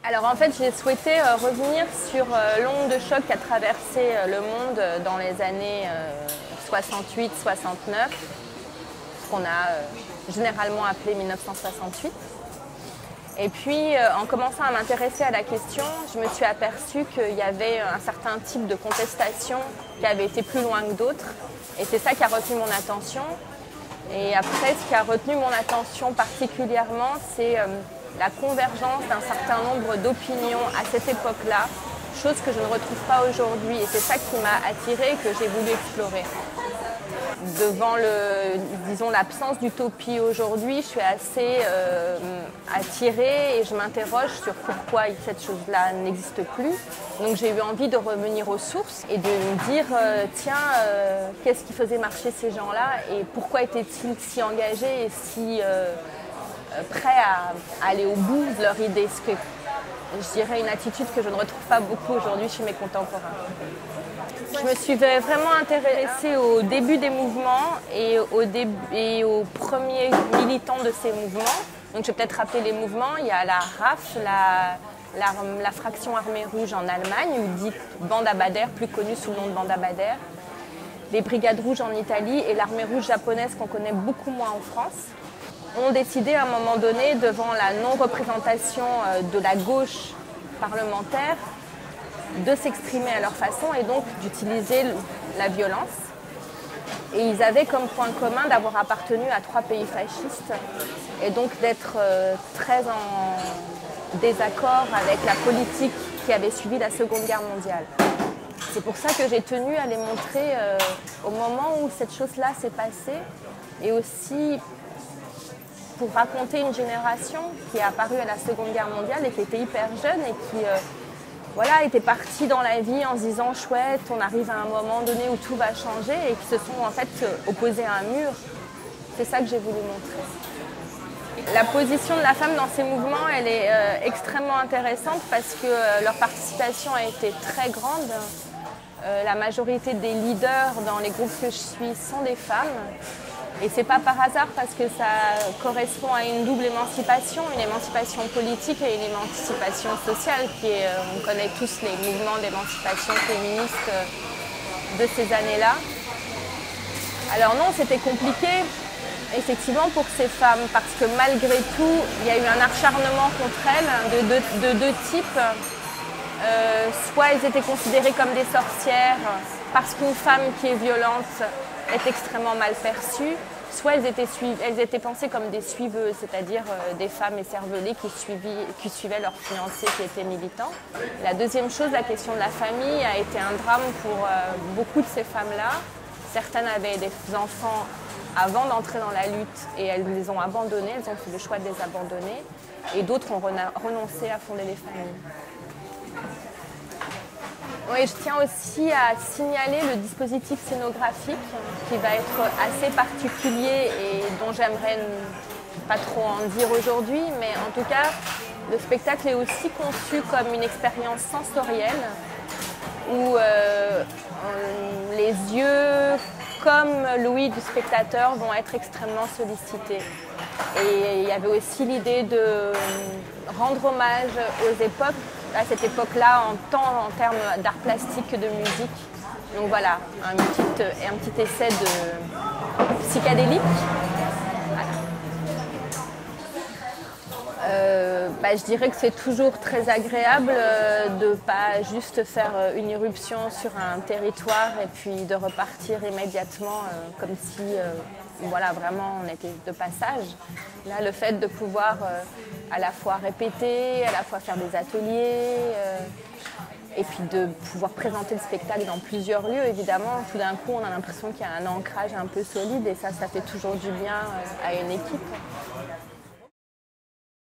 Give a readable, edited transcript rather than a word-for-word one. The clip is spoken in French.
Alors en fait, j'ai souhaité revenir sur l'onde de choc qui a traversé le monde dans les années 68-69, ce qu'on a généralement appelé 1968. Et puis, en commençant à m'intéresser à la question, je me suis aperçue qu'il y avait un certain type de contestation qui avait été plus loin que d'autres. Et c'est ça qui a retenu mon attention. Et après, ce qui a retenu mon attention particulièrement, c'est la convergence d'un certain nombre d'opinions à cette époque-là, chose que je ne retrouve pas aujourd'hui. Et c'est ça qui m'a attirée et que j'ai voulu explorer. Devant disons, l'absence d'utopie aujourd'hui, je suis assez attirée et je m'interroge sur pourquoi cette chose-là n'existe plus. Donc j'ai eu envie de revenir aux sources et de me dire, qu'est-ce qui faisait marcher ces gens-là et pourquoi étaient-ils si engagés et si prêts à aller au bout de leur idée. Ce que je dirais une attitude que je ne retrouve pas beaucoup aujourd'hui chez mes contemporains. Je me suis vraiment intéressée au début des mouvements et aux premiers militants de ces mouvements. Donc je vais peut-être rappeler les mouvements. Il y a la RAF, la fraction armée rouge en Allemagne, ou dite Bande Abadère, plus connue sous le nom de Bande Abadère. Les brigades rouges en Italie et l'armée rouge japonaise qu'on connaît beaucoup moins en France ont décidé à un moment donné, devant la non-représentation de la gauche parlementaire, de s'exprimer à leur façon et donc d'utiliser la violence. Et ils avaient comme point commun d'avoir appartenu à 3 pays fascistes et donc d'être très en désaccord avec la politique qui avait suivi la Seconde Guerre mondiale. C'est pour ça que j'ai tenu à les montrer au moment où cette chose-là s'est passée et aussi pour raconter une génération qui est apparue à la Seconde Guerre mondiale et qui était hyper jeune et qui était partie dans la vie en se disant chouette, on arrive à un moment donné où tout va changer et qui se sont en fait opposés à un mur. C'est ça que j'ai voulu montrer. La position de la femme dans ces mouvements, elle est extrêmement intéressante parce que leur participation a été très grande. La majorité des leaders dans les groupes que je suis sont des femmes. Et c'est pas par hasard parce que ça correspond à une double émancipation, une émancipation politique et une émancipation sociale on connaît tous les mouvements d'émancipation féministe de ces années-là. Alors non, c'était compliqué, effectivement, pour ces femmes, parce que malgré tout, il y a eu un acharnement contre elles de deux types. Soit elles étaient considérées comme des sorcières, parce qu'une femme qui est violente est extrêmement mal perçue, soit elles étaient pensées comme des suiveuses, c'est-à-dire des femmes écervelées qui suivaient leurs fiancés qui étaient militants. La deuxième chose, la question de la famille a été un drame pour beaucoup de ces femmes-là. Certaines avaient des enfants avant d'entrer dans la lutte et elles les ont abandonnés, elles ont fait le choix de les abandonner, et d'autres ont renoncé à fonder les familles. Oui, je tiens aussi à signaler le dispositif scénographique qui va être assez particulier et dont j'aimerais pas trop en dire aujourd'hui, mais en tout cas, le spectacle est aussi conçu comme une expérience sensorielle où les yeux, comme l'ouïe du spectateur, vont être extrêmement sollicités. Et il y avait aussi l'idée de rendre hommage aux époques, à cette époque-là, en termes d'art plastique que de musique. Donc voilà, un petit essai de psychédélique. Voilà. Je dirais que c'est toujours très agréable de ne pas juste faire une irruption sur un territoire et puis de repartir immédiatement comme si vraiment on était de passage. Là, le fait de pouvoir à la fois répéter, à la fois faire des ateliers et puis de pouvoir présenter le spectacle dans plusieurs lieux, évidemment, tout d'un coup on a l'impression qu'il y a un ancrage un peu solide et ça fait toujours du bien à une équipe.